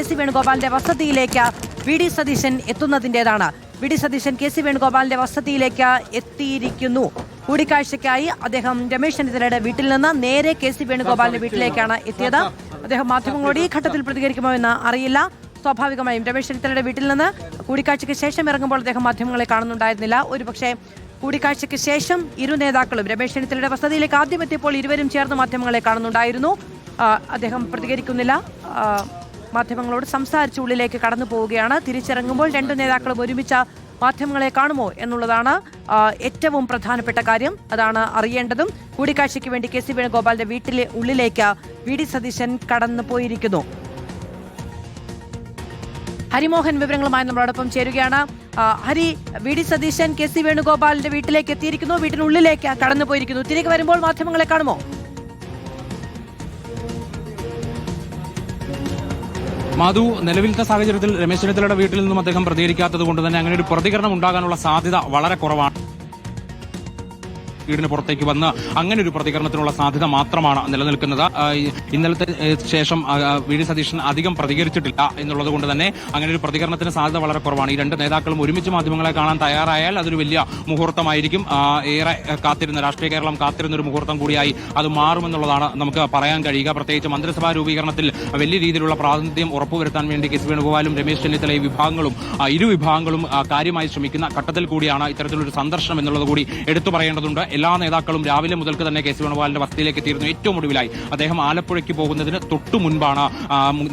C വേണുഗോപാലിന്റെ വസതിയിലേക്ക് V D Satheesan എത്തുന്നതിൻ്റെതാണ്. V D Satheesan K C വേണുഗോപാലിന്റെ വസതിയിലേക്ക് എത്തിയിരിക്കുന്നു. കൂടിക്കാഴ്ചയ്ക്കായി അദ്ദേഹം രമേശ് ചെന്നിത്തലയുടെ വീട്ടിൽ നിന്ന് നേരെ കെ സി വേണുഗോപാലിന്റെ വീട്ടിലേക്കാണ് എത്തിയത്. അദ്ദേഹം മാധ്യമങ്ങളോട് ഈ ഘട്ടത്തിൽ പ്രതികരിക്കുമോ എന്ന് അറിയില്ല. സ്വാഭാവികമായും രമേശ് ചെന്നിത്തലയുടെ വീട്ടിൽ നിന്ന് കൂടിക്കാഴ്ചയ്ക്ക് ശേഷം ഇറങ്ങുമ്പോൾ അദ്ദേഹം മാധ്യമങ്ങളെ കാണുന്നുണ്ടായിരുന്നില്ല. ഒരുപക്ഷെ കൂടിക്കാഴ്ചയ്ക്ക് ശേഷം ഇരു നേതാക്കളും രമേശ് ചെന്നിത്തലയുടെ വസതിയിലേക്ക് ആദ്യം എത്തിയപ്പോൾ ഇരുവരും ചേർന്ന് മാധ്യമങ്ങളെ കാണുന്നുണ്ടായിരുന്നു. അദ്ദേഹം പ്രതികരിക്കുന്നില്ല. മാധ്യമങ്ങളോട് സംസാരിച്ച് ഉള്ളിലേക്ക് കടന്നു പോവുകയാണ്. തിരിച്ചിറങ്ങുമ്പോൾ രണ്ടു നേതാക്കളും ഒരുമിച്ച് മാധ്യമങ്ങളെ കാണുമോ എന്നുള്ളതാണ് ഏറ്റവും പ്രധാനപ്പെട്ട കാര്യം. അതാണ് അറിയേണ്ടതും. കൂടിക്കാഴ്ചയ്ക്ക് വേണ്ടി കെ സി വേണുഗോപാലിന്റെ വീട്ടിലെ ഉള്ളിലേക്ക് വി ഡി സതീശൻ കടന്നു പോയിരിക്കുന്നു. ഹരിമോഹൻ വിവരങ്ങളുമായി നമ്മളോടൊപ്പം ചേരുകയാണ്. Hari, V D Satheesan K C വേണുഗോപാലിന്റെ വീട്ടിലേക്ക് എത്തിയിരിക്കുന്നു, വീട്ടിനുള്ളിലേക്ക് കടന്നു പോയിരിക്കുന്നു. തിരികെ വരുമ്പോൾ മാധ്യമങ്ങളെ കാണുമോ? മാധു, നിലവിലത്തെ സാഹചര്യത്തിൽ രമേശ് ചെന്നിത്തലയുടെ വീട്ടിൽ നിന്നും അദ്ദേഹം പ്രതികരിക്കാത്തത് കൊണ്ട് തന്നെ അങ്ങനെ ഒരു പ്രതികരണം ഉണ്ടാകാനുള്ള സാധ്യത വളരെ കുറവാണ്. വീടിന് പുറത്തേക്ക് വന്ന് അങ്ങനെ ഒരു പ്രതികരണത്തിനുള്ള സാധ്യത മാത്രമാണ് നിലനിൽക്കുന്നത്. ഇന്നലത്തെ ശേഷം വി ഡി സതീശൻ അധികം പ്രതികരിച്ചിട്ടില്ല എന്നുള്ളത് കൊണ്ട് തന്നെ അങ്ങനെ ഒരു പ്രതികരണത്തിന് സാധ്യത വളരെ കുറവാണ്. ഈ രണ്ട് നേതാക്കളും ഒരുമിച്ച് മാധ്യമങ്ങളെ കാണാൻ തയ്യാറായാൽ അതൊരു വലിയ മുഹൂർത്തമായിരിക്കും. ഏറെ കാത്തിരുന്ന രാഷ്ട്രീയ കേരളം കാത്തിരുന്നൊരു മുഹൂർത്തം കൂടിയായി അത് മാറുമെന്നുള്ളതാണ് നമുക്ക് പറയാൻ കഴിയുക. പ്രത്യേകിച്ച് മന്ത്രിസഭാ രൂപീകരണത്തിൽ വലിയ രീതിയിലുള്ള പ്രാതിനിധ്യം ഉറപ്പുവരുത്താൻ വേണ്ടി കെ സി വേണുഗോപാലും രമേശ് ചെന്നിത്തല ഇരു വിഭാഗങ്ങളും കാര്യമായി ശ്രമിക്കുന്ന ഘട്ടത്തിൽ കൂടിയാണ് ഇത്തരത്തിലൊരു സന്ദർശനം എന്നുള്ളത് കൂടി എടുത്തു പറയേണ്ടതുണ്ട്. എല്ലാ നേതാക്കളും രാവിലെ മുതൽക്ക് തന്നെ കെ സി വേണുഗോപാലിന്റെ വസതിയിലേക്ക് എത്തിയിരുന്നു. ഏറ്റവും ഒടുവിലായി അദ്ദേഹം ആലപ്പുഴയ്ക്ക് പോകുന്നതിന് തൊട്ടു മുൻപാണ്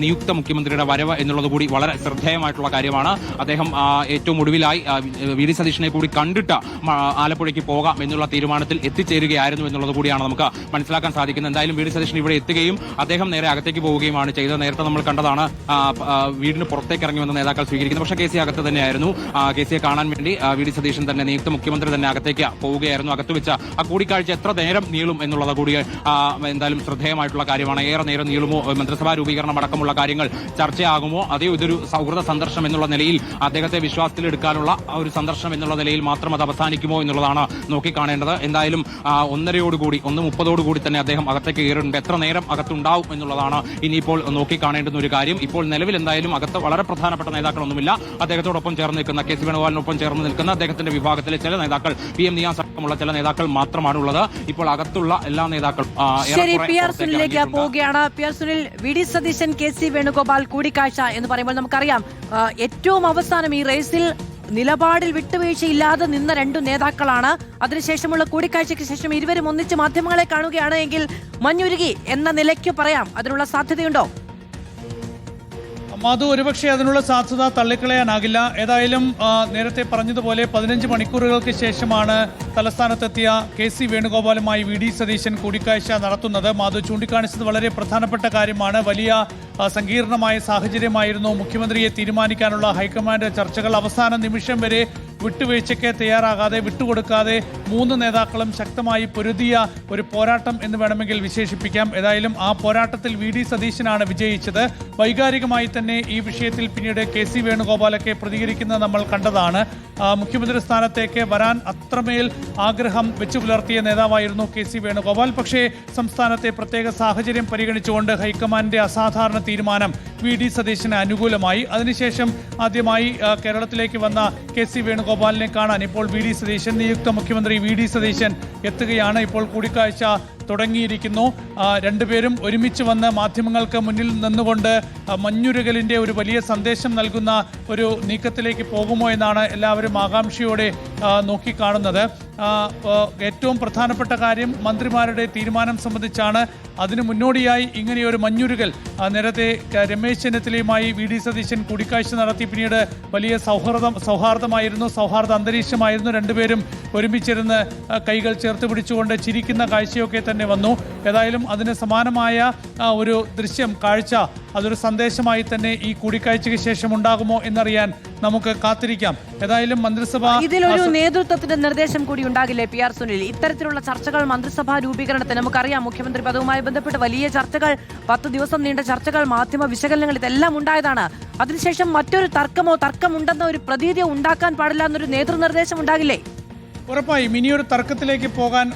നിയുക്ത മുഖ്യമന്ത്രിയുടെ വരവ് എന്നുള്ളത് കൂടി വളരെ ശ്രദ്ധേയമായിട്ടുള്ള കാര്യമാണ്. അദ്ദേഹം ഏറ്റവും ഒടുവിലായി വി ഡി സതീശനെ കൂടി കണ്ടിട്ട് ആലപ്പുഴയ്ക്ക് പോകാം എന്നുള്ള തീരുമാനത്തിൽ എത്തിച്ചേരുകയായിരുന്നു എന്നുള്ളത് കൂടിയാണ് നമുക്ക് മനസ്സിലാക്കാൻ സാധിക്കുന്നത്. എന്തായാലും വി ഡി സതീശൻ ഇവിടെ എത്തുകയും അദ്ദേഹം നേരെ അകത്തേക്ക് പോവുകയുമാണ് ചെയ്തത്. നേരത്തെ നമ്മൾ കണ്ടതാണ് വീടിന് പുറത്തേക്ക് ഇറങ്ങി വന്ന നേതാക്കൾ സ്വീകരിക്കുന്നത്. പക്ഷേ കെ സി അകത്ത് തന്നെയായിരുന്നു. കെ സിയെ കാണാൻ വേണ്ടി വി ഡി സതീശൻ തന്നെ നിയുക്ത മുഖ്യമന്ത്രി തന്നെ അകത്തേക്ക് പോവുകയായിരുന്നു. അകത്ത് വെച്ച ആ കൂടിക്കാഴ്ച എത്ര നേരം നീളും എന്നുള്ളത് കൂടി എന്തായാലും ശ്രദ്ധേയമായിട്ടുള്ള കാര്യമാണ്. ഏറെ നേരം നീളുമോ, മന്ത്രിസഭാ രൂപീകരണം അടക്കമുള്ള കാര്യങ്ങൾ ചർച്ചയാകുമോ, അതേ ഇതൊരു സൗഹൃദ സന്ദർശനം എന്നുള്ള നിലയിൽ അദ്ദേഹത്തെ വിശ്വാസത്തിലെടുക്കാനുള്ള ഒരു സന്ദർശനം എന്നുള്ള നിലയിൽ മാത്രം അത് അവസാനിക്കുമോ എന്നുള്ളതാണ് നോക്കിക്കാണേണ്ടത്. എന്തായാലും 1:30 തന്നെ അദ്ദേഹം അകത്തേക്ക് കയറിയിട്ടുണ്ട്. എത്ര നേരം അകത്തുണ്ടാവും എന്നുള്ളതാണ് ഇനിയിപ്പോൾ നോക്കിക്കാണേണ്ടുന്ന ഒരു കാര്യം. ഇപ്പോൾ നിലവിൽ എന്തായാലും അകത്ത് വളരെ പ്രധാനപ്പെട്ട നേതാക്കളൊന്നുമില്ല. അദ്ദേഹത്തോടൊപ്പം ചേർന്ന് നിൽക്കുന്ന കെ സി വേണുഗോപാലിനൊപ്പം ചേർന്ന് നിൽക്കുന്ന അദ്ദേഹത്തിന്റെ വിഭാഗത്തിലെ ചില നേതാക്കൾ, PM നിയാസ് അടക്കമുള്ള ചില നേതാക്കൾ മാത്രമാണുള്ളത്. ഇപ്പോൾ അകത്തുള്ള എല്ലാ നേതാക്കളും പോവുകയാണ്. P R Sunil, V D Satheesan K C Venugopal കൂടിക്കാഴ്ച എന്ന് പറയുമ്പോൾ നമുക്കറിയാം ഏറ്റവും അവസാനം ഈ റേസിൽ നിലപാടിൽ വിട്ടുവീഴ്ചയില്ലാതെ നിന്ന രണ്ടു നേതാക്കളാണ്. അതിനുശേഷമുള്ള കൂടിക്കാഴ്ചയ്ക്ക് ശേഷം ഇരുവരും ഒന്നിച്ച് മാധ്യമങ്ങളെ കാണുകയാണ് എങ്കിൽ മഞ്ഞുരുകി എന്ന നിലയ്ക്ക് പറയാം. അതിനുള്ള സാധ്യതയുണ്ടോ? മാധു, ഒരുപക്ഷെ അതിനുള്ള സാധ്യത തള്ളിക്കളയാനാകില്ല. ഏതായാലും നേരത്തെ പറഞ്ഞതുപോലെ 15 മണിക്കൂറുകൾക്ക് ശേഷമാണ് തലസ്ഥാനത്തെത്തിയ കെ സി വേണുഗോപാലുമായി വി ഡി സതീശൻ കൂടിക്കാഴ്ച നടത്തുന്നത്. മാധു ചൂണ്ടിക്കാണിച്ചത് വളരെ പ്രധാനപ്പെട്ട കാര്യമാണ്. വലിയ സങ്കീർണമായ സാഹചര്യമായിരുന്നു. മുഖ്യമന്ത്രിയെ തീരുമാനിക്കാനുള്ള ഹൈക്കമാൻഡ് ചർച്ചകൾ അവസാന നിമിഷം വരെ വിട്ടുവീഴ്ചയ്ക്ക് തയ്യാറാകാതെ, വിട്ടുകൊടുക്കാതെ 3 നേതാക്കളും ശക്തമായി പൊരുതിയ ഒരു പോരാട്ടം എന്ന് വേണമെങ്കിൽ വിശേഷിപ്പിക്കാം. ഏതായാലും ആ പോരാട്ടത്തിൽ വി ഡി സതീശനാണ് വിജയിച്ചത്. വൈകാരികമായി തന്നെ ഈ വിഷയത്തിൽ പിന്നീട് കെ സി വേണുഗോപാലൊക്കെ പ്രതികരിക്കുന്നത് നമ്മൾ കണ്ടതാണ്. മുഖ്യമന്ത്രി സ്ഥാനത്തേക്ക് വരാൻ അത്രമേൽ ആഗ്രഹം വെച്ചു പുലർത്തിയ നേതാവായിരുന്നു കെ സി വേണുഗോപാൽ. പക്ഷേ സംസ്ഥാനത്തെ പ്രത്യേക സാഹചര്യം പരിഗണിച്ചുകൊണ്ട് ഹൈക്കമാൻഡിന്റെ അസാധാരണ തീരുമാനം വി ഡി സതീശന് അനുകൂലമായി. അതിനുശേഷം ആദ്യമായി കേരളത്തിലേക്ക് വന്ന കെ സി വേണുഗോപാലിനെ കാണാൻ ഇപ്പോൾ വി ഡി സതീശൻ, നിയുക്ത മുഖ്യമന്ത്രി വി ഡി സതീശൻ എത്തുകയാണ്. ഇപ്പോൾ കൂടിക്കാഴ്ച തുടങ്ങിയിരിക്കുന്നു. രണ്ടുപേരും ഒരുമിച്ച് വന്ന് മാധ്യമങ്ങൾക്ക് മുന്നിൽ നിന്നുകൊണ്ട് മഞ്ഞുരുകലിൻ്റെ ഒരു വലിയ സന്ദേശം നൽകുന്ന ഒരു നീക്കത്തിലേക്ക് പോകുമോ എന്നാണ് എല്ലാവരും ആകാംക്ഷയോടെ നോക്കിക്കാണുന്നത്. ഏറ്റവും പ്രധാനപ്പെട്ട കാര്യം മന്ത്രിമാരുടെ തീരുമാനം സംബന്ധിച്ചാണ്. അതിനു മുന്നോടിയായി ഇങ്ങനെയൊരു മഞ്ഞുരുകൽ നേരത്തെ രമേശ് ചെന്നിത്തലയുമായി വി ഡി സതീശൻ കൂടിക്കാഴ്ച നടത്തി. പിന്നീട് വലിയ സൗഹാർദ്ദമായിരുന്നു, സൗഹാർദ്ദ അന്തരീക്ഷമായിരുന്നു. രണ്ടുപേരും ഒരുമിച്ചിരുന്ന് കൈകൾ ചേർത്ത് പിടിച്ചുകൊണ്ട് ചിരിക്കുന്ന കാഴ്ചയൊക്കെ തന്നെ വന്നു. ഏതായാലും അതിന് സമാനമായ ഒരു കാഴ്ച അതൊരു സന്ദേശമായി തന്നെ ഈ കൂടിക്കാഴ്ചയ്ക്ക് ശേഷം ഉണ്ടാകുമോ എന്നറിയാൻ നമുക്ക് കാത്തിരിക്കാം. ഏതായാലും ഇതിലൊരു നേതൃത്വത്തിന്റെ നിർദ്ദേശം കൂടി ഉണ്ടാകില്ലേ പി ആർ സുനിൽ? ഇത്തരത്തിലുള്ള ചർച്ചകൾ മന്ത്രിസഭാ രൂപീകരണത്തിന് നമുക്കറിയാം, മുഖ്യമന്ത്രി പദവുമായി ബന്ധപ്പെട്ട് വലിയ ചർച്ചകൾ, 10 ദിവസം നീണ്ട ചർച്ചകൾ, മാധ്യമ വിശകലനങ്ങൾ, ഇതെല്ലാം ഉണ്ടായതാണ്. അതിനുശേഷം മറ്റൊരു തർക്കമുണ്ടെന്ന ഒരു പ്രതീതി ഉണ്ടാക്കാൻ പാടില്ല എന്നൊരു നേതൃനിർദ്ദേശം ഉണ്ടാകില്ലേ? ഉറപ്പായും ഇനിയൊരു തർക്കത്തിലേക്ക് പോകാൻ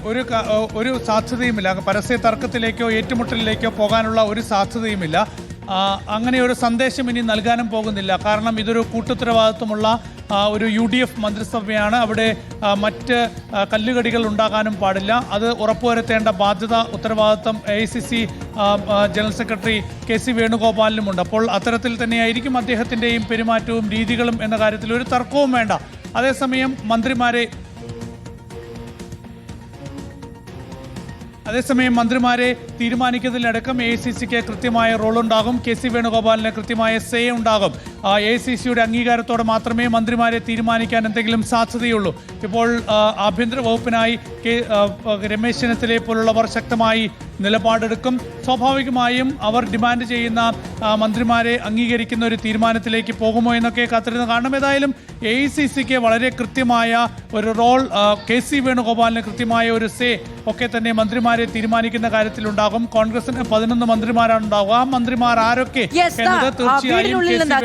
ഒരു സാധ്യതയുമില്ല. പരസ്യ തർക്കത്തിലേക്കോ ഏറ്റുമുട്ടലിലേക്കോ പോകാനുള്ള ഒരു സാധ്യതയുമില്ല. അങ്ങനെ ഒരു സന്ദേശം ഇനി നൽകാനും പോകുന്നില്ല. കാരണം ഇതൊരു കൂട്ടുത്തരവാദിത്വമുള്ള ഒരു UDF മന്ത്രിസഭയാണ്. അവിടെ മറ്റ് കല്ലുകടികൾ ഉണ്ടാകാനും പാടില്ല. അത് ഉറപ്പുവരുത്തേണ്ട ബാധ്യത, ഉത്തരവാദിത്വം AICC ജനറൽ സെക്രട്ടറി KC വേണുഗോപാലിനുമുണ്ട്. അപ്പോൾ അത്തരത്തിൽ തന്നെയായിരിക്കും അദ്ദേഹത്തിൻ്റെയും പെരുമാറ്റവും രീതികളും എന്ന കാര്യത്തിൽ ഒരു തർക്കവും വേണ്ട. അതേസമയം മന്ത്രിമാരെ തീരുമാനിക്കുന്നതിലടക്കം AICCക്ക് കൃത്യമായ റോളുണ്ടാകും. KC വേണുഗോപാലിന് കൃത്യമായ സേ ഉണ്ടാകും. AICCയുടെ അംഗീകാരത്തോടെ മാത്രമേ മന്ത്രിമാരെ തീരുമാനിക്കാൻ എന്തെങ്കിലും സാധ്യതയുള്ളൂ. ഇപ്പോൾ ആഭ്യന്തര വകുപ്പിനായി രമേശ് ചെന്നിത്തലയെ പോലുള്ളവർ ശക്തമായി നിലപാടെടുക്കും. സ്വാഭാവികമായും അവർ ഡിമാൻഡ് ചെയ്യുന്ന മന്ത്രിമാരെ അംഗീകരിക്കുന്ന ഒരു തീരുമാനത്തിലേക്ക് പോകുമോ എന്നൊക്കെ കാത്തിരുന്ന് കാണണം. ഏതായാലും AICCക്ക് വളരെ കൃത്യമായ ഒരു റോൾ, KC വേണുഗോപാലിന് കൃത്യമായ ഒരു സേ ഒക്കെ തന്നെ മന്ത്രിമാരെ തീരുമാനിക്കുന്ന കാര്യത്തിലുണ്ടാകും. കോൺഗ്രസിന് 11 മന്ത്രിമാരാണ് ഉണ്ടാവുക. ആ മന്ത്രിമാർ ആരൊക്കെ എന്നത് തീർച്ചയായും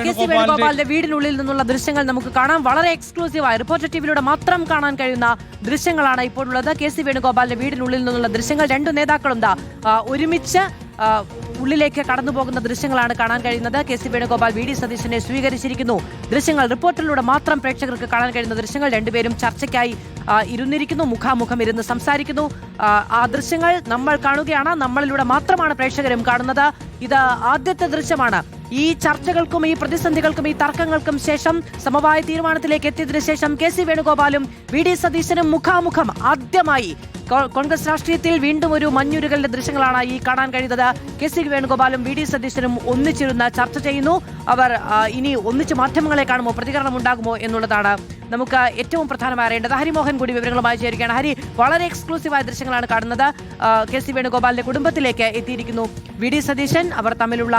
KC വേണുഗോപാലിന്റെ വീടിനുള്ളിൽ നിന്നുള്ള ദൃശ്യങ്ങൾ നമുക്ക് കാണാം. വളരെ എക്സ്ക്ലൂസീവായി റിപ്പോർട്ടർ ടിവിയിലൂടെ മാത്രം കാണാൻ കഴിയുന്ന ദൃശ്യങ്ങളാണ് ഇപ്പോൾ ഉള്ളത്. KC വേണുഗോപാലിന്റെ വീടിനുള്ളിൽ നിന്നുള്ള ദൃശ്യങ്ങൾ. 2 നേതാക്കളും ഒരുമിച്ച് ഉള്ളിലേക്ക് കടന്നു പോകുന്ന ദൃശ്യങ്ങളാണ് കാണാൻ കഴിയുന്നത്. KC വേണുഗോപാൽ VD സതീശനെ സ്വീകരിച്ചിരിക്കുന്നു. ദൃശ്യങ്ങൾ റിപ്പോർട്ടിലൂടെ മാത്രം പ്രേക്ഷകർക്ക് കാണാൻ കഴിയുന്ന ദൃശ്യങ്ങൾ. രണ്ടുപേരും ചർച്ചയ്ക്കായി ഇരുന്നിരിക്കുന്നു, മുഖാമുഖം ഇരുന്ന് സംസാരിക്കുന്നു. ആ ദൃശ്യങ്ങൾ നമ്മൾ കാണുകയാണ്. നമ്മളിലൂടെ മാത്രമാണ് പ്രേക്ഷകരും കാണുന്നത്. ഇത് ആദ്യത്തെ ദൃശ്യമാണ്. ഈ ചർച്ചകൾക്കും ഈ പ്രതിസന്ധികൾക്കും ഈ തർക്കങ്ങൾക്കും ശേഷം സമവായ തീരുമാനത്തിലേക്ക് എത്തിയതിനു ശേഷം KC വേണുഗോപാലും VD സതീശനും മുഖാമുഖം ആദ്യമായി കോൺഗ്രസ് രാഷ്ട്രീയത്തിൽ വീണ്ടും ഒരു മഞ്ഞുരുകലിന്റെ ദൃശ്യങ്ങളാണ് ഈ കാണാൻ കഴിയുന്നത്. KC വേണുഗോപാലും VD സതീശനും ഒന്നിച്ചിരുന്ന് ചർച്ച ചെയ്യുന്നു. അവർ ഇനി ഒന്നിച്ച് മാധ്യമങ്ങളെ കാണുമോ, പ്രതികരണം ഉണ്ടാകുമോ എന്നുള്ളതാണ് നമുക്ക് ഏറ്റവും പ്രധാനമായി അറിയേണ്ടത്. ഹരിമോഹൻ കൂടി വിവരങ്ങളുമായി ചേരുകയാണ്. ഹരി, വളരെ എക്സ്ക്ലൂസീവായ ദൃശ്യങ്ങളാണ് കാണുന്നത്. KC വേണുഗോപാലിന്റെ കുടുംബത്തിലേക്ക് എത്തിയിരിക്കുന്നു VD സതീശൻ. അവർ തമ്മിലുള്ള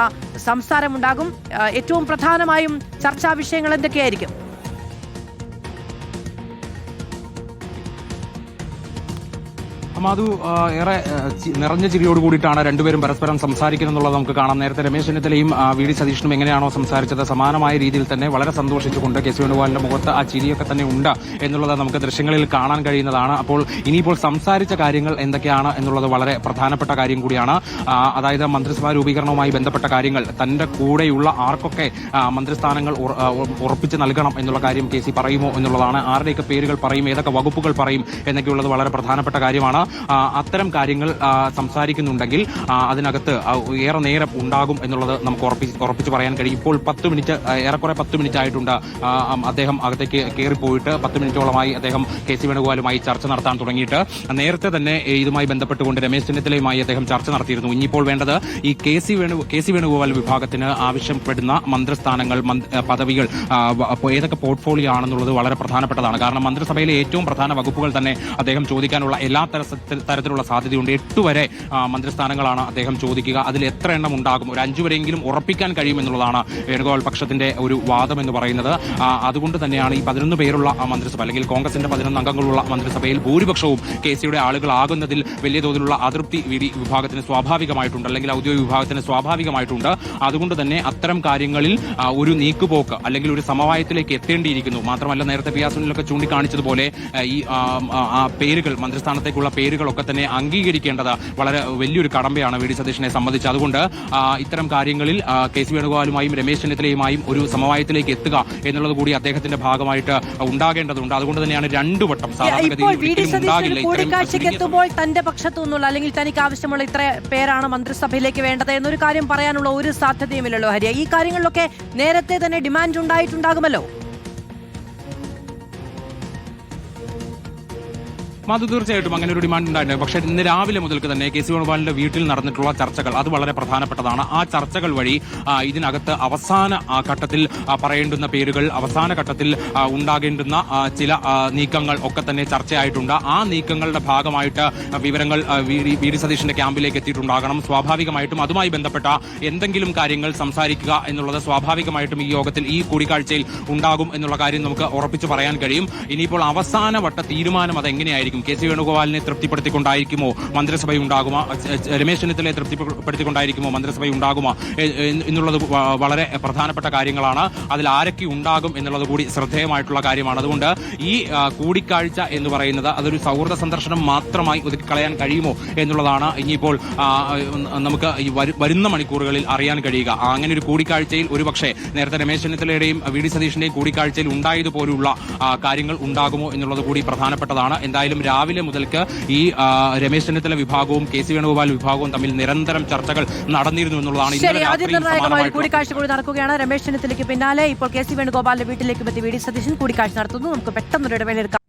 സംസാരമുണ്ടാകും. ഏറ്റവും പ്രധാനമായും ചർച്ചാ വിഷയങ്ങൾ എന്തൊക്കെയായിരിക്കും? മാധു, ഏറെ നിറഞ്ഞ ചിരിയോട് കൂടിയിട്ടാണ് രണ്ടുപേരും പരസ്പരം സംസാരിക്കുന്നുള്ളത് നമുക്ക് കാണാം. നേരത്തെ രമേശ് ചെന്നിത്തലയും VD സതീശനും എങ്ങനെയാണോ സംസാരിച്ചത്, സമാനമായ രീതിയിൽ തന്നെ വളരെ സന്തോഷിച്ചുകൊണ്ട് KC വേണുഗോപാലിന്റെ മുഖത്ത് ആ ചിരിയൊക്കെ തന്നെ ഉണ്ട് എന്നുള്ളത് നമുക്ക് ദൃശ്യങ്ങളിൽ കാണാൻ കഴിയുന്നതാണ്. അപ്പോൾ ഇനിയിപ്പോൾ സംസാരിച്ച കാര്യങ്ങൾ എന്തൊക്കെയാണ് എന്നുള്ളത് വളരെ പ്രധാനപ്പെട്ട കാര്യം കൂടിയാണ്. അതായത് മന്ത്രിസഭാ രൂപീകരണവുമായി ബന്ധപ്പെട്ട കാര്യങ്ങൾ, തന്റെ കൂടെയുള്ള ആർക്കൊക്കെ മന്ത്രിസ്ഥാനങ്ങൾ ഉറപ്പിച്ച് നൽകണം എന്നുള്ള കാര്യം KC പറയുമോ എന്നുള്ളതാണ്. ആരുടെയൊക്കെ പേരുകൾ പറയും, ഏതൊക്കെ വകുപ്പുകൾ പറയും എന്നൊക്കെയുള്ളത് വളരെ പ്രധാനപ്പെട്ട കാര്യമാണ്. അത്തരം കാര്യങ്ങൾ സംസാരിക്കുന്നുണ്ടെങ്കിൽ അതിനകത്ത് ഏറെ നേരം ഉണ്ടാകും എന്നുള്ളത് നമുക്ക് ഉറപ്പിച്ച് പറയാൻ കഴിയും. ഇപ്പോൾ 10 മിനിറ്റ്, ഏറെക്കുറെ 10 മിനിറ്റ് ആയിട്ടുണ്ട് അദ്ദേഹം അകത്തേക്ക് കയറിപ്പോയിട്ട്. 10 മിനിറ്റോളമായി അദ്ദേഹം KC വേണുഗോപാലുമായി ചർച്ച നടത്താൻ തുടങ്ങിയിട്ട്. നേരത്തെ തന്നെ ഇതുമായി ബന്ധപ്പെട്ടുകൊണ്ട് രമേശ് ചെന്നിത്തലയുമായി അദ്ദേഹം ചർച്ച നടത്തിയിരുന്നു. ഇനിയിപ്പോൾ വേണ്ടത് ഈ KC വേണുഗോപാൽ വിഭാഗത്തിന് ആവശ്യപ്പെടുന്ന മന്ത്രിസ്ഥാനങ്ങൾ, പദവികൾ ഏതൊക്കെ പോർട്ട്ഫോളിയോ ആണെന്നുള്ളത് വളരെ പ്രധാനപ്പെട്ടതാണ്. കാരണം മന്ത്രിസഭയിലെ ഏറ്റവും പ്രധാന വകുപ്പുകൾ തന്നെ അദ്ദേഹം ചോദിക്കാനുള്ള എല്ലാ തരത്തിലുള്ള സാധ്യതയുണ്ട്. 8 വരെ മന്ത്രിസ്ഥാനങ്ങളാണ് അദ്ദേഹം ചോദിക്കുക. അതിൽ എത്ര എണ്ണം ഉണ്ടാകും, ഒരു 5 വരെയെങ്കിലും ഉറപ്പിക്കാൻ കഴിയുമെന്നുള്ളതാണ് വേണുഗോപാൽ പക്ഷത്തിന്റെ ഒരു വാദം എന്ന് പറയുന്നത്. അതുകൊണ്ട് തന്നെയാണ് ഈ 11 പേരുള്ള മന്ത്രിസഭ, അല്ലെങ്കിൽ കോൺഗ്രസിന്റെ 11 അംഗങ്ങളുള്ള മന്ത്രിസഭയിൽ ഭൂരിപക്ഷവും KCയുടെ ആളുകളാകുന്നതിൽ വലിയ തോതിലുള്ള അതൃപ്തി വിഭാഗത്തിന് സ്വാഭാവികമായിട്ടുണ്ട്, അല്ലെങ്കിൽ ഔദ്യോഗിക വിഭാഗത്തിന് സ്വാഭാവികമായിട്ടുണ്ട്. അതുകൊണ്ട് തന്നെ അത്തരം കാര്യങ്ങളിൽ ഒരു നീക്കുപോക്ക് അല്ലെങ്കിൽ ഒരു സമവായത്തിലേക്ക് എത്തേണ്ടിയിരിക്കുന്നു. മാത്രമല്ല, നേരത്തെ പിയാസുനിലൊക്കെ ചൂണ്ടിക്കാണിച്ചതുപോലെ ഈ പേരുകൾ, മന്ത്രിസ്ഥാനത്തേക്കുള്ള പേരുകളൊക്കെ തന്നെ അംഗീകരിക്കേണ്ടത് വളരെ വലിയൊരു കടമ്പയാണ് VD സതീശനെ സംബന്ധിച്ച്. അതുകൊണ്ട് ഇത്തരം കാര്യങ്ങളിൽ KC വേണുഗോപാലുമായും രമേശ് ചെന്നിത്തലയുമായും ഒരു സമവായത്തിലേക്ക് എത്തുക എന്നുള്ളത് കൂടി അദ്ദേഹത്തിന്റെ ഭാഗമായിട്ട് ഉണ്ടാകേണ്ടതുണ്ട്. അതുകൊണ്ട് തന്നെയാണ് 2 വട്ടം കൂടിക്കാഴ്ചയ്ക്ക് എത്തുമ്പോൾ തന്റെ പക്ഷത്തു നിന്നുള്ള, അല്ലെങ്കിൽ തനിക്ക് ആവശ്യമുള്ള ഇത്ര പേരാണ് മന്ത്രിസഭയിലേക്ക് വേണ്ടത് എന്നൊരു കാര്യം പറയാനുള്ള ഒരു സാധ്യതയുമില്ലല്ലോ ഹരിയ. ഈ കാര്യങ്ങളിലൊക്കെ നേരത്തെ തന്നെ ഡിമാൻഡ് ഉണ്ടായിട്ടുണ്ടാകുമല്ലോ. മാധു, തീർച്ചയായിട്ടും അങ്ങനെ ഒരു ഡിമാൻഡ് ഉണ്ടായിട്ടുണ്ട്. പക്ഷേ ഇന്ന് രാവിലെ മുതൽക്ക് തന്നെ KC വേണുഗോപാലിന്റെ വീട്ടിൽ നടന്നിട്ടുള്ള ചർച്ചകൾ അത് വളരെ പ്രധാനപ്പെട്ടതാണ്. ആ ചർച്ചകൾ വഴി ഇതിനകത്ത് അവസാന ഘട്ടത്തിൽ പറയേണ്ടുന്ന പേരുകൾ, അവസാന ഘട്ടത്തിൽ ഉണ്ടാകേണ്ടുന്ന ചില നീക്കങ്ങൾ ഒക്കെ തന്നെ ചർച്ചയായിട്ടുണ്ട്. ആ നീക്കങ്ങളുടെ ഭാഗമായിട്ട് വിവരങ്ങൾ VD സതീശന്റെ ക്യാമ്പിലേക്ക് എത്തിയിട്ടുണ്ടാകണം. സ്വാഭാവികമായിട്ടും അതുമായി ബന്ധപ്പെട്ട എന്തെങ്കിലും കാര്യങ്ങൾ സംസാരിക്കുക എന്നുള്ളത് സ്വാഭാവികമായിട്ടും ഈ യോഗത്തിൽ, ഈ കൂടിക്കാഴ്ചയിൽ ഉണ്ടാകും എന്നുള്ള കാര്യം നമുക്ക് ഉറപ്പിച്ചു പറയാൻ കഴിയും. ഇനിയിപ്പോൾ അവസാന വട്ട തീരുമാനം അതെങ്ങനെയായിരിക്കും, തൃപ്തിപ്പെടുത്തിക്കൊണ്ടായിരിക്കും കെ സി വേണുഗോപാലിനെ തൃപ്തിപ്പെടുത്തിക്കൊണ്ടായിരിക്കുമോ മന്ത്രിസഭ ഉണ്ടാകുമോ, രമേശ് ചെന്നിത്തലയെ തൃപ്തിപ്പെടുത്തിക്കൊണ്ടായിരിക്കുമോ മന്ത്രിസഭ ഉണ്ടാകുമോ എന്നുള്ളത് വളരെ പ്രധാനപ്പെട്ട കാര്യങ്ങളാണ്. അതിൽ ആരൊക്കെ ഉണ്ടാകും എന്നുള്ളത് കൂടി ശ്രദ്ധേയമായിട്ടുള്ള കാര്യമാണ്. അതുകൊണ്ട് ഈ കൂടിക്കാഴ്ച എന്ന് പറയുന്നത് അതൊരു സൗഹൃദ സന്ദർശനം മാത്രമായി ഒതുക്കിക്കളയാൻ കഴിയുമോ എന്നുള്ളതാണ് ഇനിയിപ്പോൾ നമുക്ക് ഈ വരുന്ന മണിക്കൂറുകളിൽ അറിയാൻ കഴിയുക. അങ്ങനെ ഒരു കൂടിക്കാഴ്ചയിൽ ഒരുപക്ഷെ നേരത്തെ രമേശ് ചെന്നിത്തലയുടെയും വി ഡി സതീഷിന്റെയും കൂടിക്കാഴ്ചയിൽ ഉണ്ടായതുപോലുള്ള കാര്യങ്ങൾ ഉണ്ടാകുമോ എന്നുള്ളത് കൂടി പ്രധാനപ്പെട്ടതാണ്. എന്തായാലും രാവിലെ മുതൽക്ക് ഈ രമേശ് ചെന്നിത്തല വിഭാഗവും കെ സി വേണുഗോപാൽ വിഭാഗവും തമ്മിൽ നിരന്തരം ചർച്ചകൾ നടന്നിരുന്നു എന്നുള്ളതാണ്. ശരി, അതിനിർണായകമായ കൂടിക്കാഴ്ച കൂടി നടക്കുകയാണ്. രമേശ് ചെന്നിത്തലയ്ക്ക് പിന്നാലെ ഇപ്പോൾ കെ സി വേണുഗോപാലിന്റെ വീട്ടിലേക്ക് എത്തി വി ഡി സതീശൻ കൂടിക്കാഴ്ച നടത്തുന്നു. നമുക്ക് പെട്ടെന്നൊരു ഇടവേള